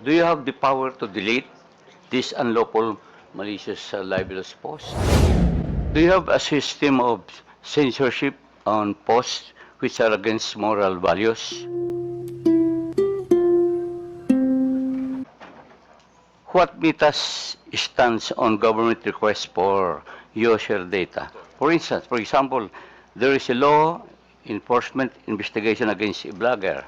Do you have the power to delete this unlawful, malicious, libelous post? Do you have a system of censorship on posts which are against moral values? What Mitas stands on government requests for user data? For instance, for example, there is a law enforcement investigation against a blogger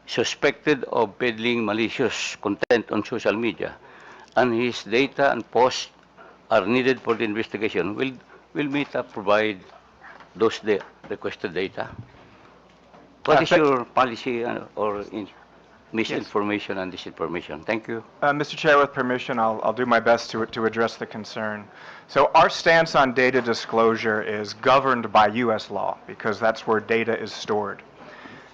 suspected of peddling malicious content on social media, and his data and posts are needed for the investigation. Will Meta provide those requested data? What is your policy or misinformation and disinformation? Thank you. Mr. Chair, with permission, I'll do my best to address the concern. So our stance on data disclosure is governed by U.S. law because that's where data is stored.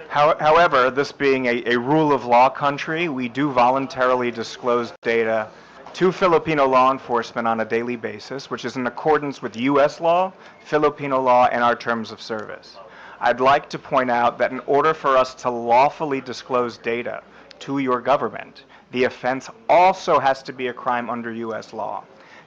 However, this being a rule of law country, we do voluntarily disclose data to Filipino law enforcement on a daily basis, which is in accordance with U.S. law, Filipino law, and our terms of service. I'd like to point out that in order for us to lawfully disclose data to your government, the offense also has to be a crime under U.S. law.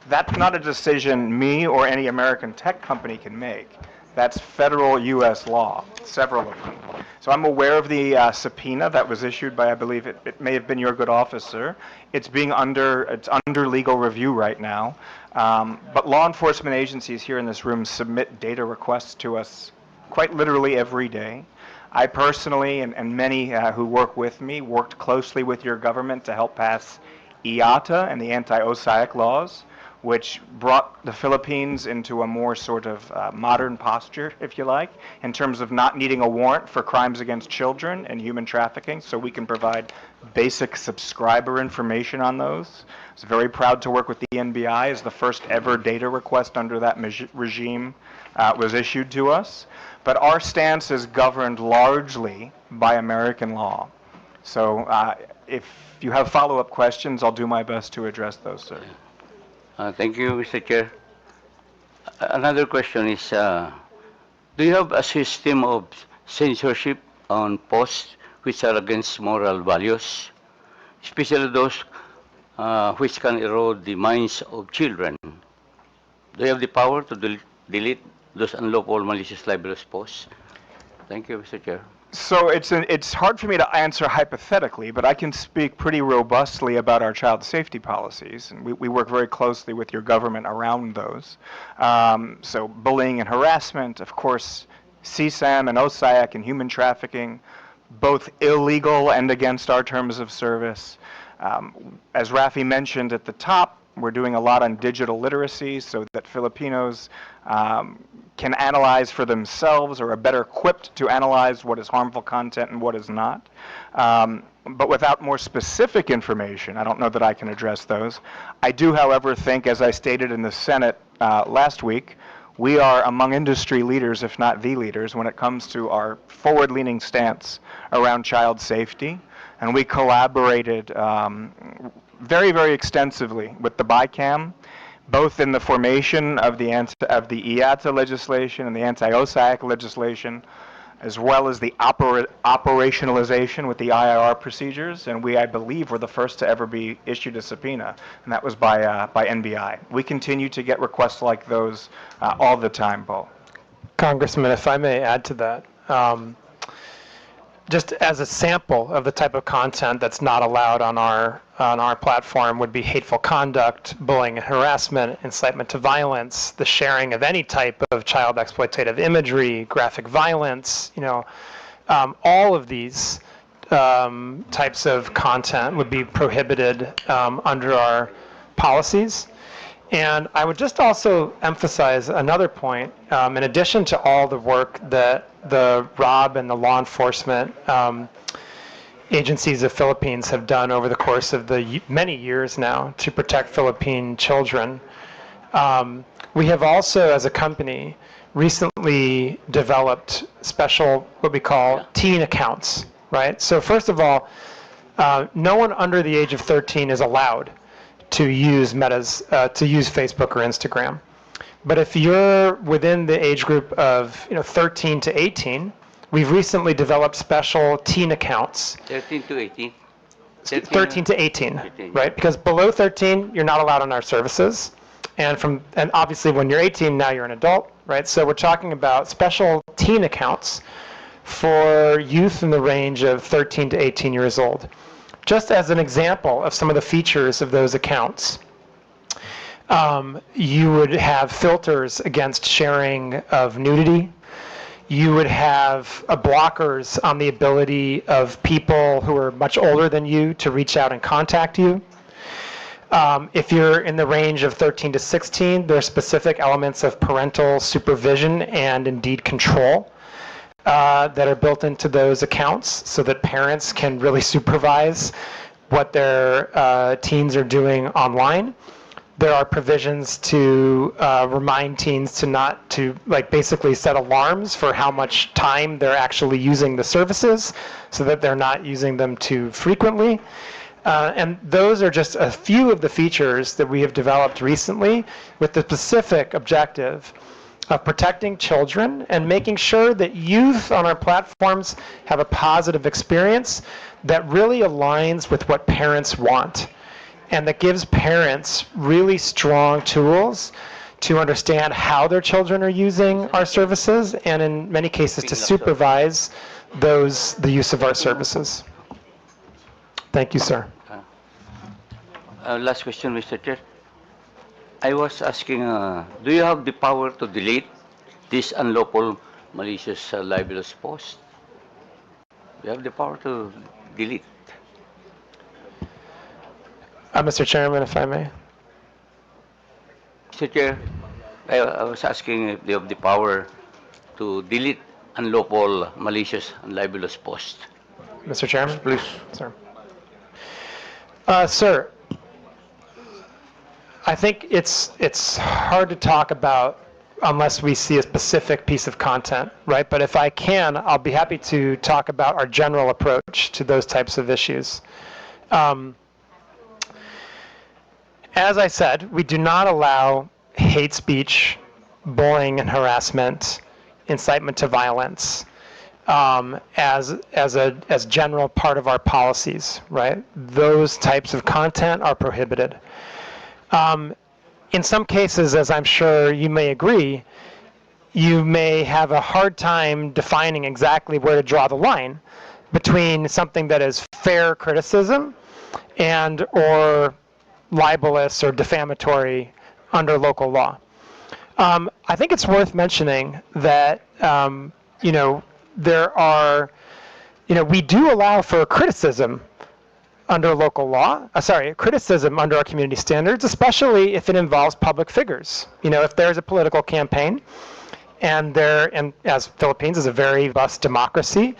That's not a decision me or any American tech company can make. That's federal U.S. law, several of them. So I'm aware of the subpoena that was issued by, I believe it may have been your good officer. It's under legal review right now. But law enforcement agencies here in this room submit data requests to us quite literally every day. I personally and many who work with me worked closely with your government to help pass IATA and the anti-OSAIC laws, which brought the Philippines into a more sort of modern posture, if you like, in terms of not needing a warrant for crimes against children and human trafficking, so we can provide basic subscriber information on those. I was very proud to work with the NBI as the first ever data request under that regime was issued to us. But our stance is governed largely by American law. So if you have follow-up questions, I'll do my best to address those, sir. Thank you, Mr. Chair. Another question is, do you have a system of censorship on posts which are against moral values, especially those which can erode the minds of children? Do you have the power to delete those unlawful, malicious, libelous posts? Thank you, Mr. Chair. So it's hard for me to answer hypothetically, but I can speak pretty robustly about our child safety policies, and we work very closely with your government around those. So bullying and harassment, of course, CSAM and OSAIC and human trafficking, both illegal and against our terms of service. As Rafi mentioned at the top, we're doing a lot on digital literacy so that Filipinos can analyze for themselves or are better equipped to analyze what is harmful content and what is not. But without more specific information, I don't know that I can address those. I do, however, think, as I stated in the Senate last week, we are among industry leaders, if not the leaders, when it comes to our forward-leaning stance around child safety. And we collaborated very, very extensively with the BICAM, both in the formation of the IATA legislation and the anti-OSAIC legislation, as well as the operationalization with the IIR procedures. And we, I believe, were the first to ever be issued a subpoena, and that was by NBI. We continue to get requests like those all the time, Paul. Congressman, if I may add to that, just as a sample of the type of content that's not allowed on our platform would be hateful conduct, bullying and harassment, incitement to violence, the sharing of any type of child exploitative imagery, graphic violence, all of these types of content would be prohibited under our policies. And I would just also emphasize another point. In addition to all the work that the ROB and the law enforcement agencies of Philippines have done over the course of the many years now to protect Philippine children, we have also, as a company, recently developed special, what we call teen accounts, right? So first of all, no one under the age of 13 is allowed to use to use Facebook or Instagram. But if you're within the age group of 13 to 18, we've recently developed special teen accounts. 13 to 18? 13 to 18, 18. right? Because below 13, you're not allowed on our services. And obviously when you're 18, now you're an adult, right? So we're talking about special teen accounts for youth in the range of 13 to 18 years old. Just as an example of some of the features of those accounts, you would have filters against sharing of nudity. You would have blockers on the ability of people who are much older than you to reach out and contact you. If you're in the range of 13 to 16, there are specific elements of parental supervision and indeed control that are built into those accounts so that parents can really supervise what their teens are doing online. There are provisions to remind teens to basically set alarms for how much time they're actually using the services so that they're not using them too frequently. And those are just a few of the features that we have developed recently with the specific objective of protecting children and making sure that youth on our platforms have a positive experience that really aligns with what parents want, and that gives parents really strong tools to understand how their children are using our services, and in many cases to supervise the use of our services. Thank you, sir. Last question, Mr. Chair. I was asking, do you have the power to delete this unlawful, malicious, libelous post? You have the power to delete. Mr. Chairman, if I may. Mr. Chair, I was asking if you have the power to delete unlawful, malicious, and libelous post. Mr. Chairman? Please. Sir. Sir, I think it's hard to talk about unless we see a specific piece of content, right? But if I can, I'll be happy to talk about our general approach to those types of issues. As I said, we do not allow hate speech, bullying and harassment, incitement to violence as general part of our policies, right? Those types of content are prohibited. In some cases, as I'm sure you may agree, you may have a hard time defining exactly where to draw the line between something that is fair criticism and or libelous or defamatory under local law. I think it's worth mentioning that there are, we do allow for criticism under local law, criticism under our community standards, especially if it involves public figures. If there's a political campaign, and as Philippines is a very robust democracy,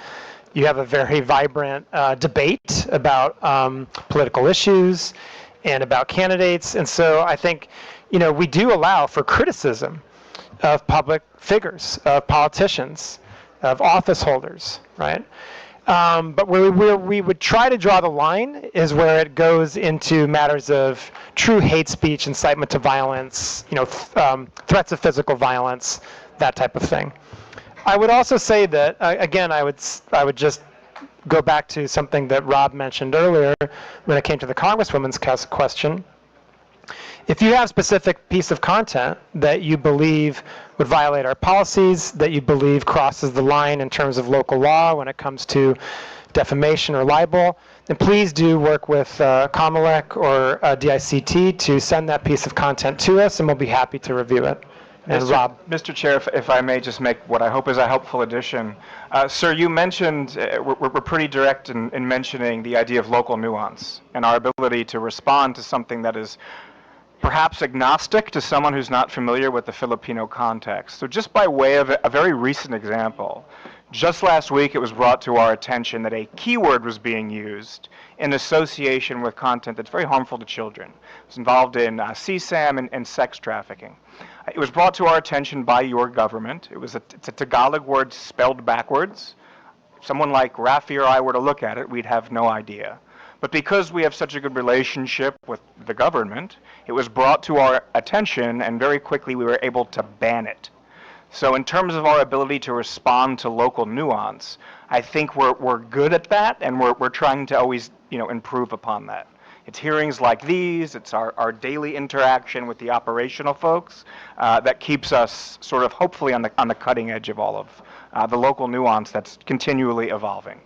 you have a very vibrant debate about political issues and about candidates, and so I think, we do allow for criticism of public figures, of politicians, of office holders, right? But where we would try to draw the line is where it goes into matters of true hate speech, incitement to violence, threats of physical violence, that type of thing. I would also say that, again, I would just go back to something that Rob mentioned earlier when it came to the Congresswoman's question. If you have a specific piece of content that you believe would violate our policies, that you believe crosses the line in terms of local law when it comes to defamation or libel, then please do work with COMELEC or DICT to send that piece of content to us, and we'll be happy to review it. And Rob. Mr. Chair, if I may just make what I hope is a helpful addition. Sir, you mentioned, we're pretty direct in mentioning the idea of local nuance and our ability to respond to something that is perhaps agnostic to someone who's not familiar with the Filipino context. So just by way of a very recent example, just last week it was brought to our attention that a keyword was being used in association with content that's very harmful to children. It's involved in CSAM and sex trafficking. It was brought to our attention by your government. It's a Tagalog word spelled backwards. If someone like Rafi or I were to look at it, we'd have no idea. But because we have such a good relationship with the government, it was brought to our attention, and very quickly we were able to ban it. So in terms of our ability to respond to local nuance, I think we're good at that, and we're trying to always, improve upon that. It's hearings like these, it's our daily interaction with the operational folks that keeps us sort of hopefully on the cutting edge of all of the local nuance that's continually evolving.